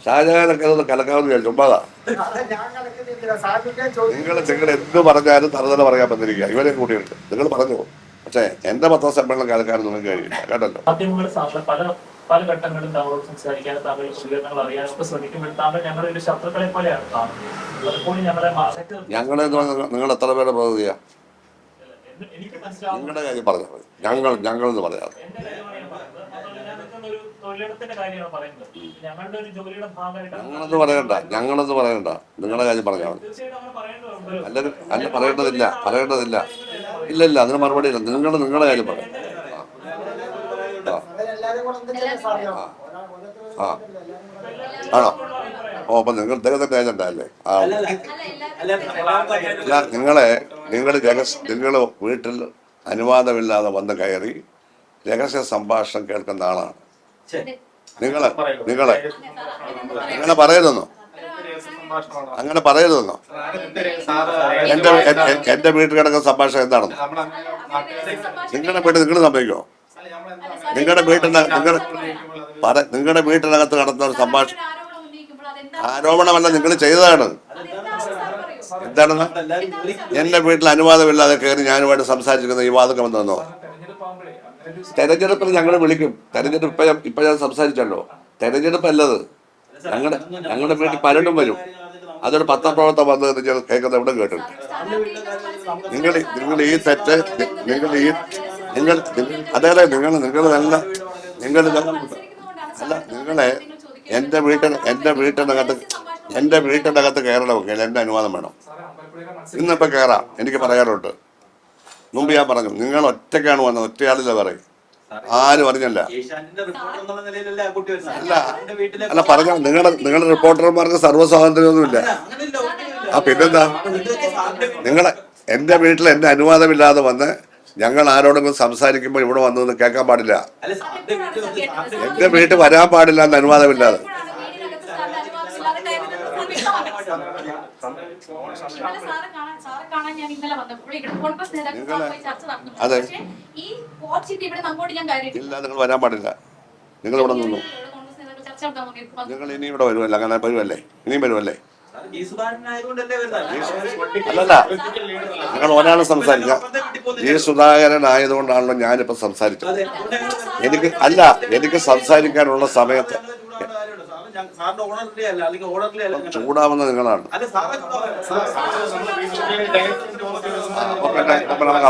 ഷാജഹാനൊക്കെ ഒന്ന് കലക്കാമെന്ന് ചുമ്മാതാ. നിങ്ങൾ എന്ത് പറഞ്ഞാലും തറുതല പറയാൻ വന്നിരിക്കുക ഇവരെ കൂട്ടിയിട്ട് നിങ്ങൾ പറഞ്ഞു. പക്ഷേ എന്റെ പത്രസമ്മേളനം കലക്കാനും നിങ്ങൾക്ക് കഴിയില്ല കേട്ടല്ലോ. പല ഘട്ടങ്ങളിലും താങ്കളോട് സംസാരിക്കാനും താങ്കളുടെ പ്രതികരണങ്ങൾ അറിയാനും ഒക്കെ ശ്രമിക്കുമ്പോൾ താങ്കൾ ഞങ്ങളുടെ ഒരു ശത്രുക്കളെ പോലെയാണ് കാണുന്നത്. പലപ്പോഴും ഞങ്ങളെന്ന് പറഞ്ഞാൽ നിങ്ങൾ എത്ര പേരുടെ പ്രതിനിധിയാ? നിങ്ങളുടെ കാര്യം പറഞ്ഞാൽ മതി. ഞങ്ങളെന്ന് പറയാം. ഞങ്ങളെന്ന് പറയണ്ട നിങ്ങളുടെ കാര്യം പറഞ്ഞാൽ മതി. അല്ല പറയേണ്ടതില്ല. ഇല്ല അതിന് മറുപടി ഇല്ല. നിങ്ങളുടെ കാര്യം പറയാം. ആണോ? അപ്പൊ നിങ്ങൾ ഇദ്ദേഹത്തിന്റെ ഏജന്റാ അല്ലേ? നിങ്ങൾ വീട്ടിൽ അനുവാദമില്ലാതെ വന്ന് കയറി രഹസ്യ സംഭാഷണം കേൾക്കുന്ന ആളാണ്. അങ്ങനെ പറയരുതെന്നോ? എന്റെ വീട്ടിൽ കിടക്കുന്ന സംഭാഷണം എന്താണെന്ന് നിങ്ങളുടെ വീട്ടിൽ നിങ്ങൾ സംഭവിക്കോ? നിങ്ങളുടെ വീട്ടിനകത്ത് നടന്ന ഒരു സംഭാഷണം ആരോപണമല്ല, നിങ്ങൾ ചെയ്തതാണ്. എന്താണെന്ന്? എന്റെ വീട്ടിൽ അനുവാദമില്ലാതെ കയറി ഞാനുമായിട്ട് സംസാരിക്കുന്ന ഈ വാദകം വന്നോ? തെരഞ്ഞെടുപ്പിൽ ഞങ്ങൾ വിളിക്കും. തെരഞ്ഞെടുപ്പ് ഇപ്പൊ ഞാൻ സംസാരിച്ചല്ലോ. തെരഞ്ഞെടുപ്പ് അല്ലത്. ഞങ്ങളുടെ വീട്ടിൽ പലരും വരും. അതൊരു പത്രപ്രവർത്തനം വന്നത് കേൾക്കുന്നത് എവിടെ കേട്ടിട്ടുണ്ട്? നിങ്ങൾ ഈ തെറ്റ് നിങ്ങളെ എന്റെ വീട്ടിനകത്ത് കയറണമെങ്കിൽ എന്റെ അനുവാദം വേണം. ഇന്നിപ്പോ കയറാം, എനിക്ക് പറയാനുണ്ട്. മുമ്പ് ഞാൻ പറഞ്ഞു നിങ്ങൾ ഒറ്റയ്ക്കാണ് വന്നത്, ഒറ്റയാളില്ല പറയും. ആരും അറിഞ്ഞല്ല. അല്ല പറഞ്ഞ നിങ്ങളുടെ റിപ്പോർട്ടർമാർക്ക് സർവ്വസ്വാതന്ത്ര്യമൊന്നുമില്ല. പിന്നെന്താ? എന്റെ വീട്ടിൽ എന്റെ അനുവാദമില്ലാതെ വന്ന് ഞങ്ങൾ ആരോടെങ്കിലും സംസാരിക്കുമ്പോൾ ഇവിടെ വന്നതെന്ന് കേൾക്കാൻ പാടില്ല. എന്റെ വീട്ടിൽ വരാൻ പാടില്ല എന്ന് അനുവാദമില്ലാതെ. അതെ ഇല്ല, നിങ്ങൾ വരാൻ പാടില്ല. നിങ്ങൾ ഇവിടെ നിന്നു. നിങ്ങൾ ഇനി ഇവിടെ വരുമല്ലേ? അങ്ങനെ വരുമല്ലേ? ഇനിയും വരുമല്ലേ? അല്ലല്ല, നിങ്ങൾ ഒരാളെ സംസാരിക്കാം. ഈ സുധാകരൻ ആയതുകൊണ്ടാണല്ലോ ഞാനിപ്പോ സംസാരിച്ചത്. എനിക്ക് സംസാരിക്കാനുള്ള സമയത്ത് ചൂടാവുന്ന നിങ്ങളാണ്.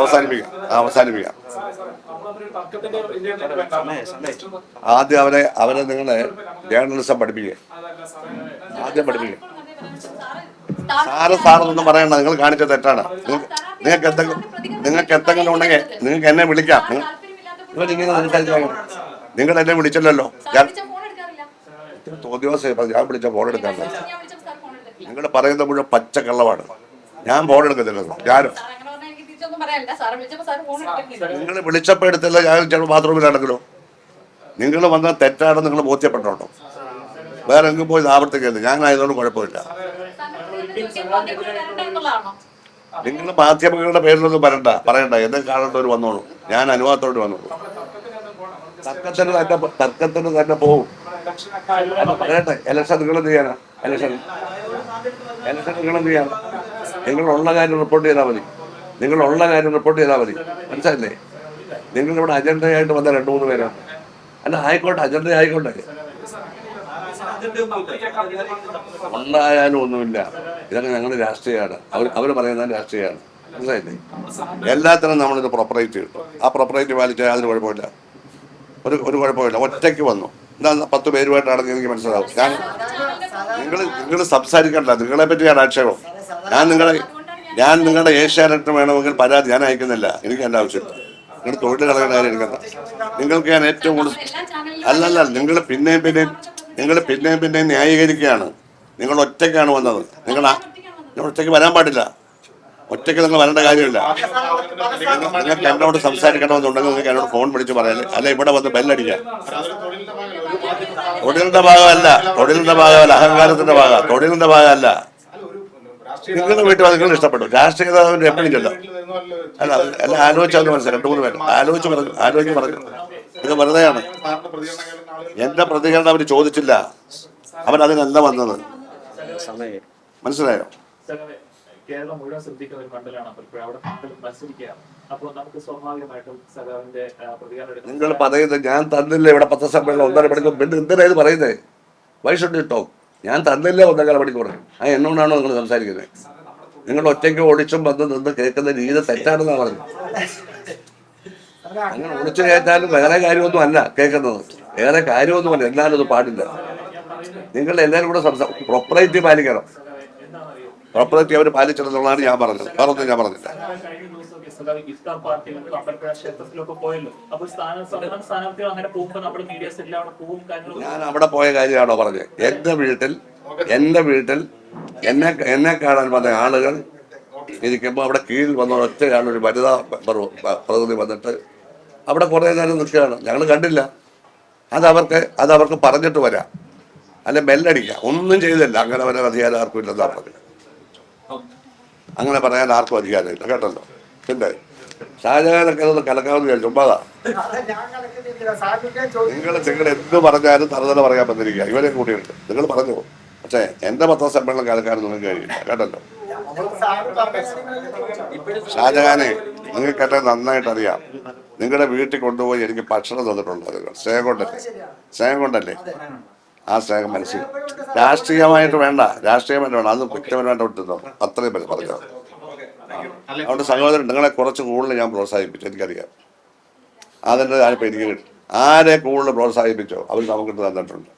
അവസാനിപ്പിക്കാം. ആദ്യം അവരെ നിങ്ങളെ ജേർണലിസം പഠിപ്പിക്കുക. ആദ്യം പഠിപ്പിക്കുക. സാറെന്നൊന്നും പറയണ്ട. നിങ്ങൾ കാണിച്ച തെറ്റാണ്. നിങ്ങൾക്ക് എന്തെങ്കിലും ഉണ്ടെങ്കിൽ നിങ്ങൾക്ക് എന്നെ വിളിക്കാം. നിങ്ങൾ എന്നെ വിളിച്ചല്ലോ. ഞാൻ വിളിച്ച ഫോൺ എടുക്കാൻ. നിങ്ങൾ പറയുന്ന മുഴുവൻ പച്ചക്കള്ളമാണ്. ഞാൻ ഫോൺ എടുക്കത്തില്ലല്ലോ. നിങ്ങൾ വിളിച്ചപ്പോ എടുത്തില്ല. ഞാൻ ചിലപ്പോൾ ബാത്റൂമിലാണെങ്കിലോ. നിങ്ങൾ വന്ന തെറ്റാണെന്ന് നിങ്ങൾ ബോധ്യപ്പെട്ടോ? വേറെ എങ്ങും പോയി ആവർത്തിക്കരുത്. ഞാൻ ആയതുകൊണ്ട് കുഴപ്പമില്ല. നിങ്ങൾ മാധ്യമങ്ങളുടെ പേരിലൊന്നും പറയണ്ട. എന്നെ കാണേണ്ടവർ വന്നോളൂ. ഞാൻ അനുവാദത്തോട് വന്നോളൂ. തർക്കത്തിന് തന്നെ പോകും. പറയട്ടെ. ഇലക്ഷൻ നിങ്ങൾ എന്ത് ചെയ്യാനാ? ഇലക്ഷൻ നിങ്ങൾ എന്ത് ചെയ്യാനാ? നിങ്ങളുള്ള കാര്യം റിപ്പോർട്ട് ചെയ്താൽ മതി. മനസ്സിലല്ലേ? നിങ്ങളിവിടെ അജണ്ടയായിട്ട് വന്ന 2-3 പേരാണ്. അല്ല ആയിക്കോട്ടെ, അജണ്ട ആയിക്കോട്ടെ. ഉണ്ടായാലും ഒന്നുമില്ല. ഇതൊക്കെ ഞങ്ങളുടെ രാഷ്ട്രീയമാണ്. അവർ പറയുന്നത് രാഷ്ട്രീയമാണ്. മനസ്സിലായില്ലേ? എല്ലാത്തിനും നമ്മളിത് പ്രൊപ്പറേറ്റ് കിട്ടും. ആ പ്രൊപ്പറേറ്റ് പാലിച്ചാൽ അതിന് കുഴപ്പമില്ല. ഒരു കുഴപ്പമില്ല. ഒറ്റയ്ക്ക് വന്നു. എന്താ 10 പേരുമായിട്ടാണെന്ന് എനിക്ക് മനസ്സിലാവും. നിങ്ങൾ സംസാരിക്കണ്ട. നിങ്ങളെ പറ്റി ഞാൻ ആക്ഷേപം. ഞാൻ നിങ്ങളുടെ ഏഷ്യാനെറ്റിന് വേണമെങ്കിൽ പരാതി ഞാൻ അയക്കുന്നില്ല. എനിക്ക് എൻ്റെ ആവശ്യമില്ല. നിങ്ങൾ തൊഴിൽ കളയുന്ന കാര്യം എനിക്കല്ല. നിങ്ങൾക്ക് ഞാൻ ഏറ്റവും കൂടുതൽ അല്ലല്ല നിങ്ങൾ പിന്നെയും ന്യായീകരിക്കുകയാണ്. നിങ്ങൾ ഒറ്റയ്ക്കാണ് വന്നത്. നിങ്ങൾ ഒറ്റയ്ക്ക് വരാൻ പാടില്ല. ഒറ്റയ്ക്ക് നിങ്ങൾ വരേണ്ട കാര്യമില്ല. നിങ്ങൾക്ക് എന്നോട് സംസാരിക്കണമെന്നുണ്ടെങ്കിൽ നിങ്ങൾക്ക് എന്നോട് ഫോൺ വിളിച്ച് പറയാൻ. അല്ല ഇവിടെ വന്ന് ബെല്ലടിക്കാം. തൊഴിലിന്റെ ഭാഗമല്ല. അഹങ്കാരത്തിന്റെ ഭാഗം. തൊഴിലിന്റെ ഭാഗമല്ല. നിങ്ങളുടെ വീട്ടിൽ നിങ്ങൾ ഇഷ്ടപ്പെട്ടു. രാഷ്ട്രീയ നേതാവിന്റെ എപ്പോഴും അല്ല ആലോചിച്ചാൽ മനസ്സിലായി. 2-3 പേര് ആലോചിച്ച് പറഞ്ഞു. ഇത് വെറുതെയാണ്. എന്റെ പ്രതികരണം അവർ ചോദിച്ചില്ല. അവരതിനല്ല വന്നത്. മനസ്സിലായോ? സഖാവേ, കേരളം മുഴുവൻ ശ്രദ്ധിക്കുന്ന ഒരു മണ്ഡലമാണ് അപ്പോൾ അവിടെ മണ്ഡലം മത്സരിക്കുകയാണ്. അപ്പോൾ നമുക്ക് സ്വാഭാവികമായിട്ടും സഖാവിന്റെ പ്രതികാരം എടുക്കണം. നിങ്ങൾ പറയുന്നത് ഞാൻ തന്നില്ല ഇവിടെ പത്രസമ്മേളനം 1.5 മണിക്കൂർ, പിന്നെ എന്തിനാ ഇത് പറയുന്നത്? Why should you talk? ഞാൻ തന്നില്ല 1.25 മണിക്കൂർ. ആ എന്നോടാണോ നിങ്ങൾ സംസാരിക്കുന്നത്? നിങ്ങൾ ഒറ്റയ്ക്ക് ഓടിച്ചും വന്ന് നിന്ന് കേൾക്കുന്ന രീതി തെറ്റാണെന്നാണ് പറഞ്ഞത്. അങ്ങനെ ഒളിച്ചു കയറ്റാലും വേറെ കാര്യമൊന്നും അല്ല കേൾക്കുന്നത്, വേറെ കാര്യമൊന്നുമല്ല. എന്നാലും അത് പാടില്ല. നിങ്ങൾ എല്ലാവരും കൂടെ പ്രൊപ്പറേറ്റ് പാലിക്കണം. പ്രൊപ്പറേറ്റ് അവർ പാലിച്ചിട്ടുള്ളതാണ് ഞാൻ പറഞ്ഞത്, വേറൊന്നും ഞാൻ പറഞ്ഞില്ല. കഴിഞ്ഞ ദിവസമൊക്കെ സഖാവ് ഇഫ്താർ പാർട്ടികൾക്ക് അമ്പലപ്പുഴ ക്ഷേത്രത്തിലൊക്കെ പോയല്ലോ. അപ്പോൾ സ്ഥാനാർത്ഥികൾ അങ്ങനെ പോകുമ്പോൾ നമ്മുടെ മീഡിയസ് എല്ലാം അവിടെ പോകും കാര്യങ്ങളും. ഞാൻ അവിടെ പോയ കാര്യമാണോ പറഞ്ഞത്? എൻ്റെ വീട്ടിൽ എന്നെ കാണാൻ വന്ന ആളുകൾ ഇരിക്കുമ്പോൾ അവിടെ കീഴിൽ വന്ന ഒറ്റയാളൊരു വനിതാ പ്രകൃതി വന്നിട്ട് അവിടെ കുറേ നേരം നിൽക്കുകയാണ്. ഞങ്ങൾ കണ്ടില്ല. അതവർക്ക് പറഞ്ഞിട്ട് വരാം, അല്ലെ ബെല്ലടിക്കാം. ഒന്നും ചെയ്തില്ല. അങ്ങനെ വരാൻ അധികാരം ആർക്കും ഇല്ലെന്നാ പറഞ്ഞത്. അങ്ങനെ പറയാൻ ആർക്കും അധികാരമില്ല, കേട്ടല്ലോ. പിന്നെ ഷാജഹാനൊക്കെ അതൊന്ന് കലക്കാമെന്ന് വിചാരിച്ചു. ചുമ്മാതാ. നിങ്ങൾ എന്ത് പറഞ്ഞാലും തറുതല പറയാൻ വന്നിരിക്കുക. ഇവരെ കൂട്ടിയിട്ട് നിങ്ങൾ പറഞ്ഞു. പക്ഷേ എൻ്റെ പത്രസമ്മേളനം കലക്കാൻ നിങ്ങൾക്ക് കഴിയില്ല, കേട്ടല്ലോ. ഷാജഹാനെ, നിങ്ങൾക്കെന്നെ നന്നായിട്ട് അറിയാം. നിങ്ങളുടെ വീട്ടിൽ കൊണ്ടുപോയി എനിക്ക് ഭക്ഷണം തന്നിട്ടുണ്ട്. സ്നേഹം കൊണ്ടല്ലേ? ആ സ്നേഹം മനസ്സിൽ രാഷ്ട്രീയമായിട്ട് വേണ്ട, അത് വ്യക്തിപരമായിട്ട് വിട്ടുതോ. അത്രയും പേര് പറഞ്ഞോ. അതുകൊണ്ട് സഹോദരൻ, നിങ്ങളെ കുറച്ച് കൂടുതൽ ഞാൻ പ്രോത്സാഹിപ്പിച്ചു, എനിക്കറിയാം. അതിൻ്റെ ഞാനിപ്പോൾ എനിക്ക് ആരെ കൂടുതൽ പ്രോത്സാഹിപ്പിച്ചോ അവർ നമുക്കിട്ട് തന്നിട്ടുണ്ട്.